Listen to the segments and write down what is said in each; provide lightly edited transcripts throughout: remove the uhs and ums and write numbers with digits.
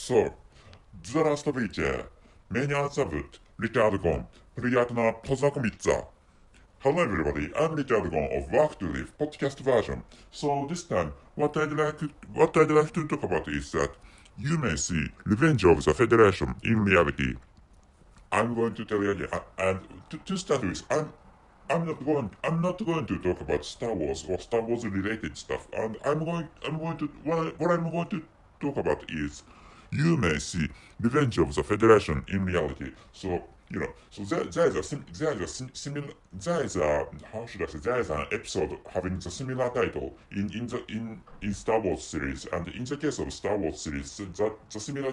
So, здравствуйте. Меня зовут Richard Gont. Приятно познакомиться. Hello everybody, I'm Richard Gont of Work to Live podcast version. So this time, what I'd like to talk about is that you may see Revenge of the Federation in reality. I'm going to tell you again, and to start with, I'm not going to talk about Star Wars or Star Wars related stuff, and I'm going to what I'm going to talk about is you may see Revenge of the Federation in reality. So there is a how should I say, there is an episode having the similar title in Star Wars series, and in the case of Star Wars series, the similar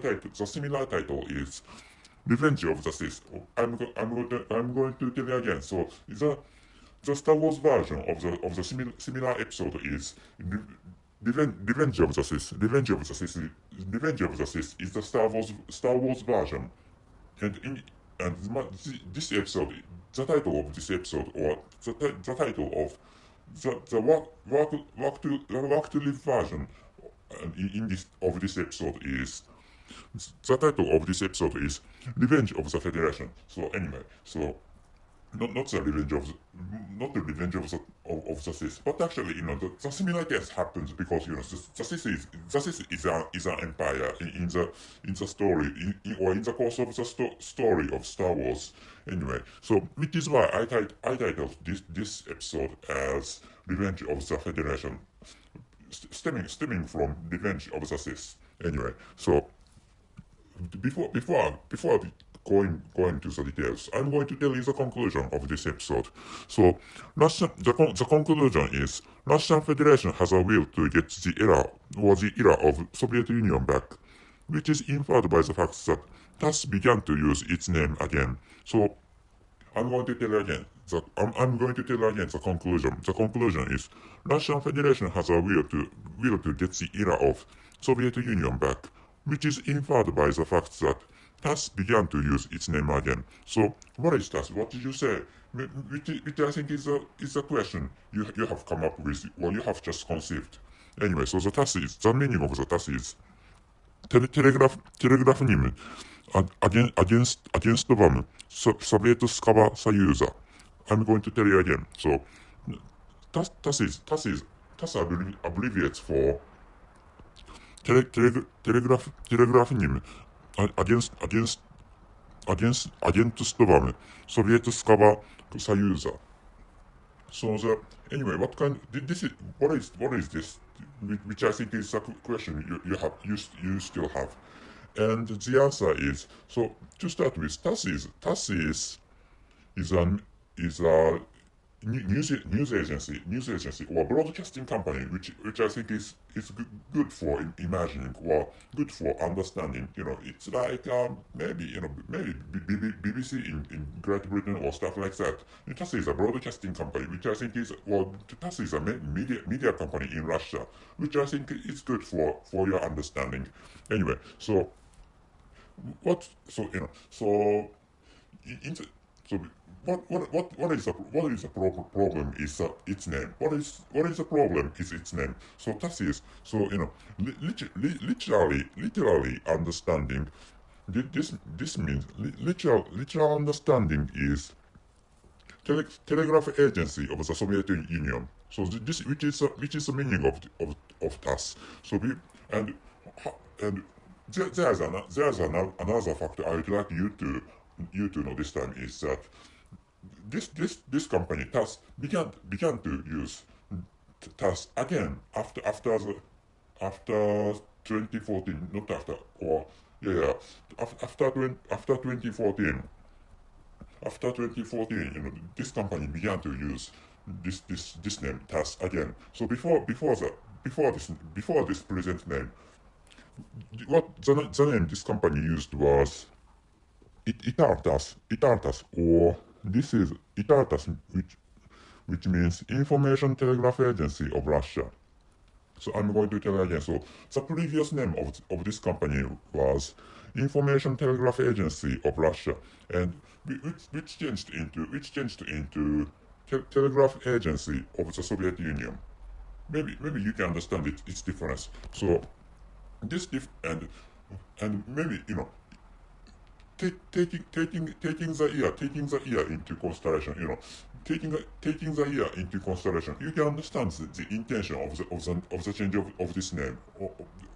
title is Revenge of the Sith. I'm going to tell you again. So the Star Wars version of the similar episode is Revenge of the Sith. Revenge of the Sith is the Star Wars version, and this episode, the title of this episode, or the title of the work to live version in this episode is. The title of this episode is Revenge of the Federation. So anyway, so not the revenge of the Sith, but actually the similar case happens because the Sith is an empire in the story or in the course of the story of Star Wars. Anyway, so which is why I titled this episode as Revenge of the Federation, stemming from Revenge of the Sith. Anyway, so before going to the details, I'm going to tell you the conclusion of this episode. So, the conclusion is Russian Federation has a will to get the era of Soviet Union back, which is inferred by the fact that ТАСС began to use its name again. So, I'm going to tell you again the conclusion. The conclusion is Russian Federation has a will to get the era of Soviet Union back, which is inferred by the fact that ТАСС began to use its name again. So, what is ТАСС? What did you say? Which I think is a question you have come up with, or you have just conceived. Anyway, so the meaning of the ТАСС is Телеграфным, агентством Советского Союза. I'm going to tell you again. So, ТАСС abbreviates for Телеграфным, агентством Советского Союза. So anyway, what is this? Which I think is a question you still have, and the answer is, so to start with, ТАСС is a news agency or broadcasting company, which I think is good for imagining or good for understanding. It's like maybe BBC in Great Britain or stuff like that. ТАСС is a broadcasting company, which I think is ТАСС is a media company in Russia, which I think is good for your understanding. Anyway, so what is the problem is its name. What is the problem is its name. So ТАСС is, literally understanding. This means literal understanding is telegraph agency of the Soviet Union. So this which is the meaning of ТАСС. So and there's another factor I would like you to know this time is that this company ТАСС began to use ТАСС again after 2014, not after, or after 2014. After 2014, this company began to use this name ТАСС again. So before this present name, what the name this company used was ITAR-TASS, or this is ITAR-TASS, which means Information Telegraph Agency of Russia. So I'm going to tell you again. So the previous name of this company was Information Telegraph Agency of Russia, and which changed into Telegraph Agency of the Soviet Union. Maybe you can understand its difference. So and and maybe taking the year into consideration, taking the year into consideration, you can understand the intention of the change of this name,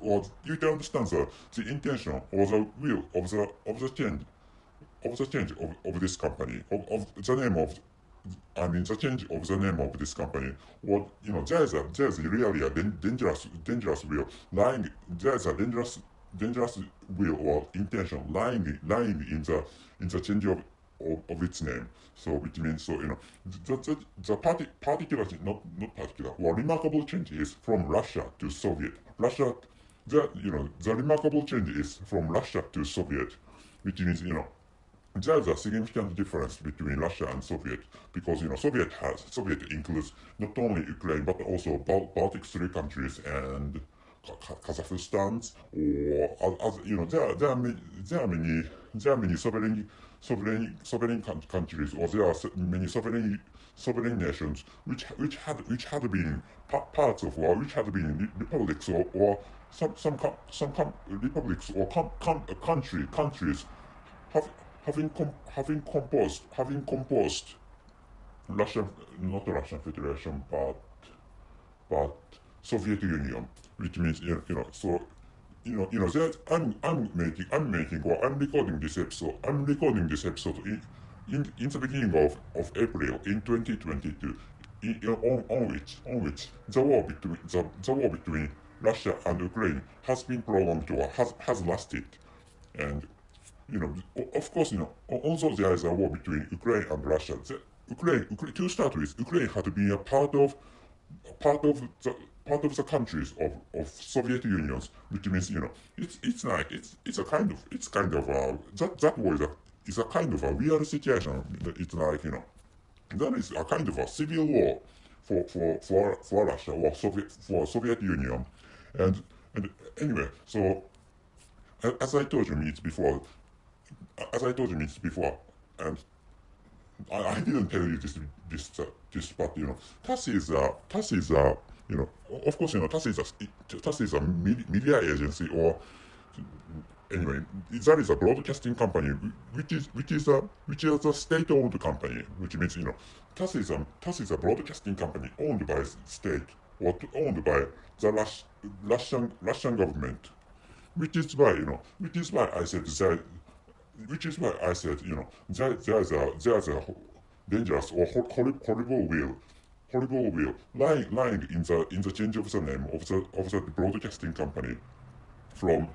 or you can understand the intention or the will of the change of this company, of the name of, I mean, the change of the name of this company. Or there's really a dangerous will lying. There's a dangerous will or intention lying in the change of its name. So which means, the particular, not particular, well, remarkable change is from Russia to Soviet. The remarkable change is from Russia to Soviet, which means, there's a significant difference between Russia and Soviet, because Soviet includes not only Ukraine but also Baltic three countries and Kazakhstan, or there are many sovereign countries, or there are many sovereign nations which had been parts of, or which had been republics, or some republics, or countries having composed Russian, not Russian Federation, but Soviet Union, which means, that I'm recording this episode. I'm recording this episode in the beginning of April in 2022, on which the war between Russia and Ukraine has been prolonged, or has lasted. And of course, also there is a war between Ukraine and Russia. Ukraine, to start with, Ukraine had been a part of the countries of Soviet Unions, which means, it's kind of that war is a kind of a real situation. It's like, that is a kind of a civil war for Russia, or Soviet Union. And anyway, so as I told you minutes before, and I didn't tell you this, but TASS is of course, TASS is a media agency, or anyway, that is a broadcasting company, which is a state-owned company, which means, TASS is a broadcasting company owned by state, or owned by the Russian government, which is why I said there is a dangerous or horrible will lying in the change of the name of the broadcasting company from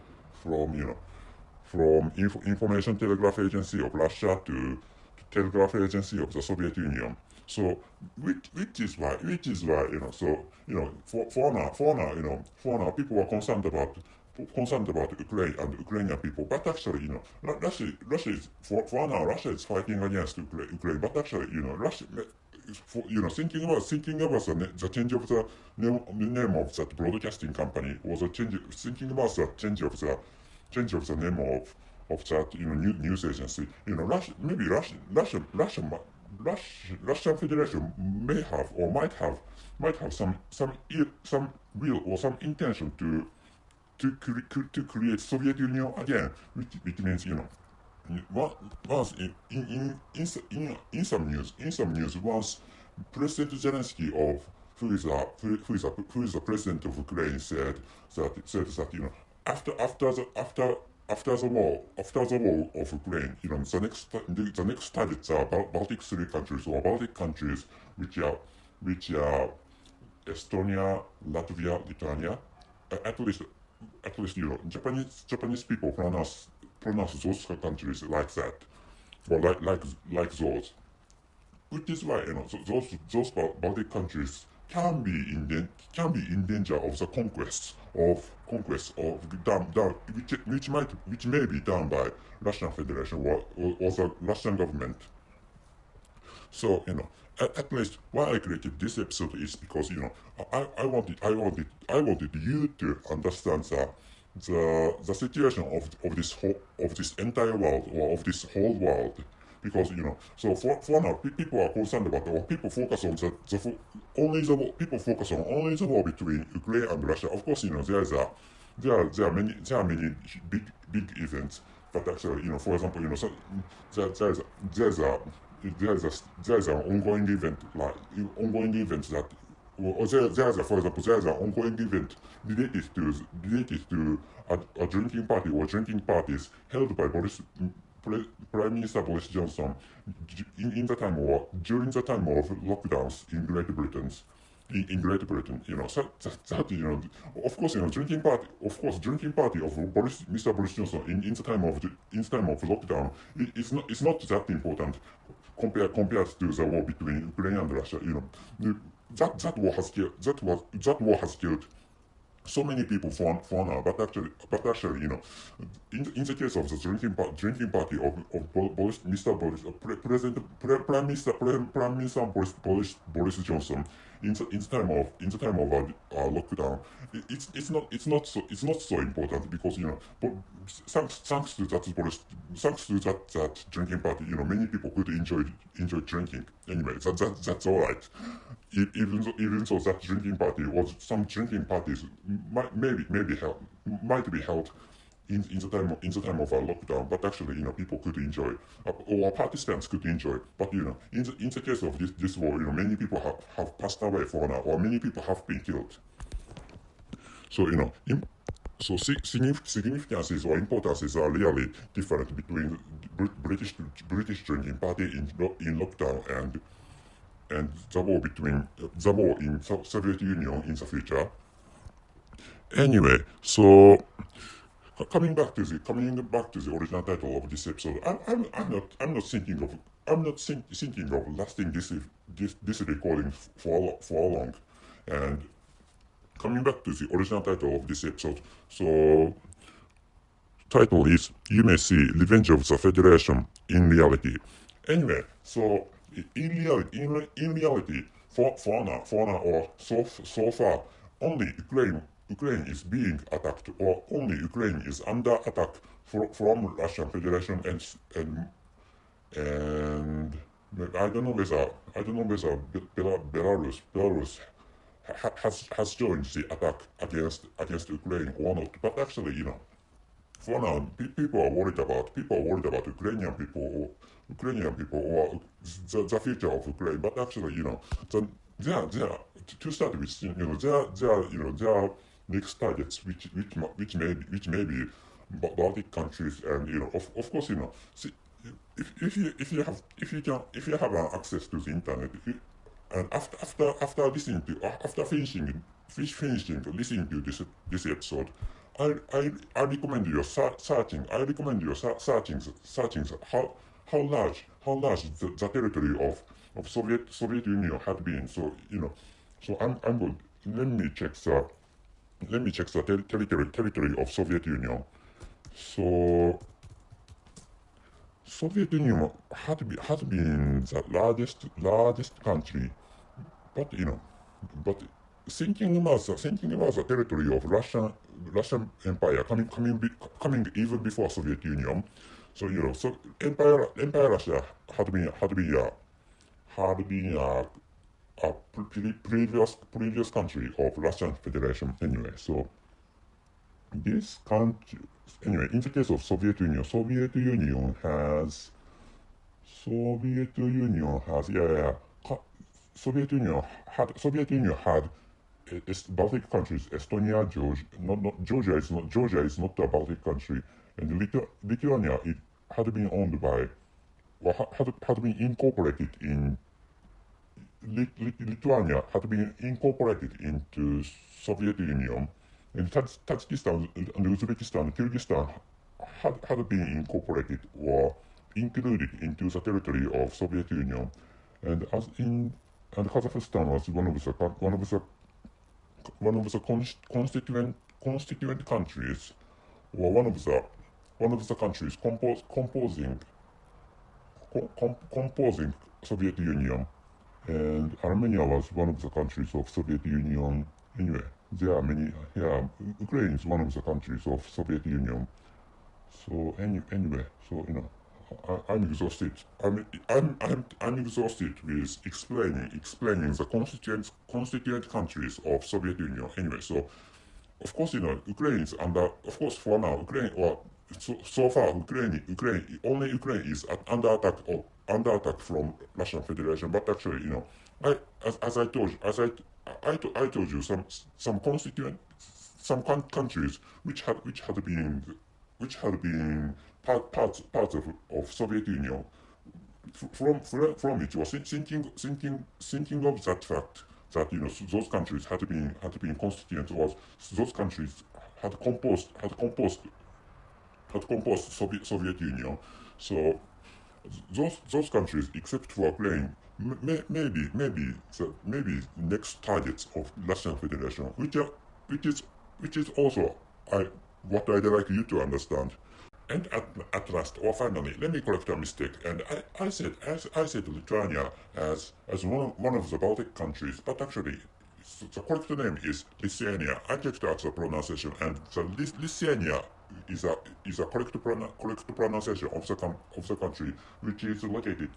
Information Telegraph Agency of Russia to Telegraph Agency of the Soviet Union. So which is why for now people are concerned about Ukraine and Ukrainian people, but actually, Russia is for now Russia is fighting against Ukraine, but actually, Russia, thinking about the change of the name of that broadcasting company, or thinking about the change of the name of that news agency, maybe Russian Federation may have, or might have some will or some intention to create Soviet Union again, which means, once in some news, once President Zelensky who is the president of Ukraine said that after the war of Ukraine, the next targets are Baltic three countries, or Baltic countries, which are Estonia, Latvia, Lithuania. At least, Japanese people pronounce those countries like that, or like those. Which is why, those Baltic countries can be in danger of the conquest of which may be done by Russian Federation, or the Russian government. So, at least why I created this episode is because, I wanted you to understand the situation of this entire world, or of this whole world. Because, so for now, people are concerned about, or people focus on only the war between Ukraine and Russia. Of course, there is a there are many big events. But actually, for example, so there, there's a there's an ongoing event, like ongoing events that, or there's a, for example, there's an ongoing event related to a drinking party or drinking parties held by Prime Minister Boris Johnson in the time, or during the time of lockdowns in Great Britain. In Great Britain, of course, drinking party of Mr. Boris Johnson in the time of lockdown, it's not that important compared to the war between Ukraine and Russia. That war has killed so many people for now, but actually, in the case of the drinking party of Mr. Boris, Prime Minister Boris Johnson, in the time of lockdown, it's not so important, because thanks to that drinking party, many people could enjoy drinking. Anyway, that's all right. Even though that drinking party, or some drinking parties might be held in the time of a lockdown, but actually, people could enjoy, or participants could enjoy. But in the case of this war, many people have passed away for now, or many people have been killed. So so significances or importances are really different between British drinking party in lockdown and the war in Soviet Union in the future. Anyway, so coming back to the original title of this episode, I'm not thinking of lasting this recording for long. And coming back to the original title of this episode, so title is, you may see Revenge of the Federation in reality. Anyway, so in reality, for now, or so far, only Ukraine is being attacked, or only Ukraine is under attack from Russian Federation, and I don't know whether Belarus has joined the attack against Ukraine or not. But actually, for now, people are worried about Ukrainian people or the future of Ukraine. But actually, to start with, there are next targets which may be Baltic countries, and of course, see, if you have access to the internet, and after finishing listening to this episode, I recommend you searching how large the territory of Soviet Union had been. So I'm good. Let me check the territory of Soviet Union. So Soviet Union had been the largest country, but thinking about the territory of Russian Empire coming even before Soviet Union, so Empire Russia had been a previous country of Russian Federation. Anyway, so this country, anyway, in the case of Soviet Union has Baltic countries, Estonia, Georgia is not a Baltic country, and Lithuania, it had been owned by, or had been incorporated in. Lithuania had been incorporated into Soviet Union, and Tajikistan and Uzbekistan, Kyrgyzstan had been incorporated or included into the territory of Soviet Union, and Kazakhstan was one of the constituent countries, or one of the countries composing Soviet Union, and Armenia was one of the countries of Soviet Union. Anyway, there are many. Yeah, Ukraine is one of the countries of Soviet Union. So anyway, so I'm exhausted. I'm exhausted with explaining the constituent countries of Soviet Union. Anyway, so of course, Ukraine is under, of course, for now, Ukraine, well, so far, only Ukraine is under attack from Russian Federation. But actually, as I told you, some countries which had been parts of Soviet Union, from it was thinking of that fact that those countries had been constituent, or those countries had composed Soviet Union. So those countries, except for Ukraine, maybe next targets of Russian Federation, which is also what I'd like you to understand. And at last, or finally, let me correct a mistake. And I said Lithuania as one of the Baltic countries, but actually the correct name is Lithuania. I checked out the pronunciation, and the Lithuania is a correct pronunciation of the country, which is located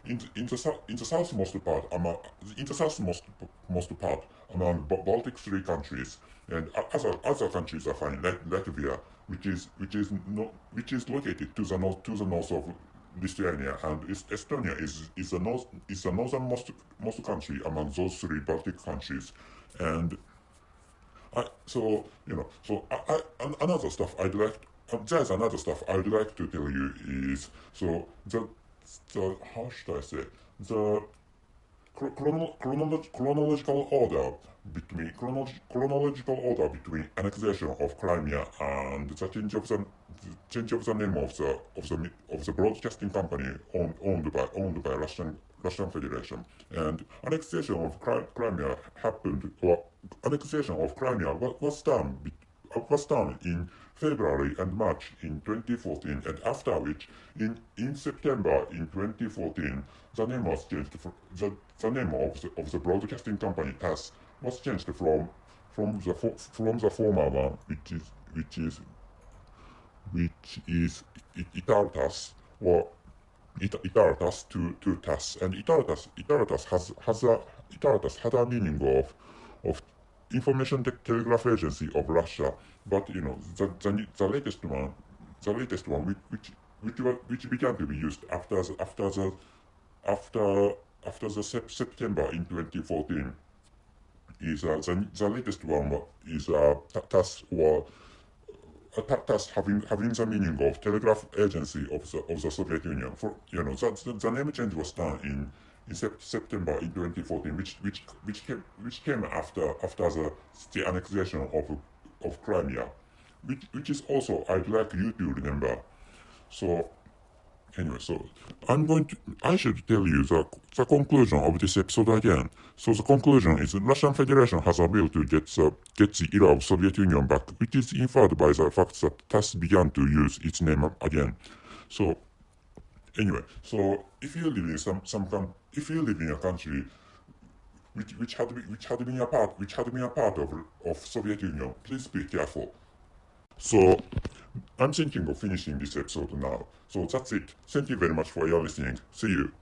in the southmost part among Baltic three countries, and other countries are fine, like Latvia, which is located to the north of Lithuania, and Estonia is the northernmost country among those three Baltic countries, and another stuff I'd like. There's another stuff I'd like to tell you is the how should I say, the chronological order between annexation of Crimea and the change of the name of the broadcasting company owned by Russian Federation, and annexation of Crimea happened, or annexation of Crimea was done in February and March in 2014, and after which in September in 2014 the name was changed. The name of the broadcasting company TASS was changed from the former one, which is Italtas, or Italtas to TASS, and Italtas had a meaning of information telegraph agency of Russia, but the latest one which began to be used after the September in 2014 is the latest one is TASS, or TASS having the meaning of telegraph agency of the Soviet Union. For the name change was done in September in 2014, which came after the annexation of Crimea, which is also I'd like you to remember. So anyway, I should tell you the conclusion of this episode again. So the conclusion is the Russian Federation has a will to get the era of Soviet Union back, which is inferred by the fact that TASS began to use its name again. So anyway, so if you live in a country which had been a part of Soviet Union, please be careful. So I'm thinking of finishing this episode now. So that's it. Thank you very much for your listening. See you.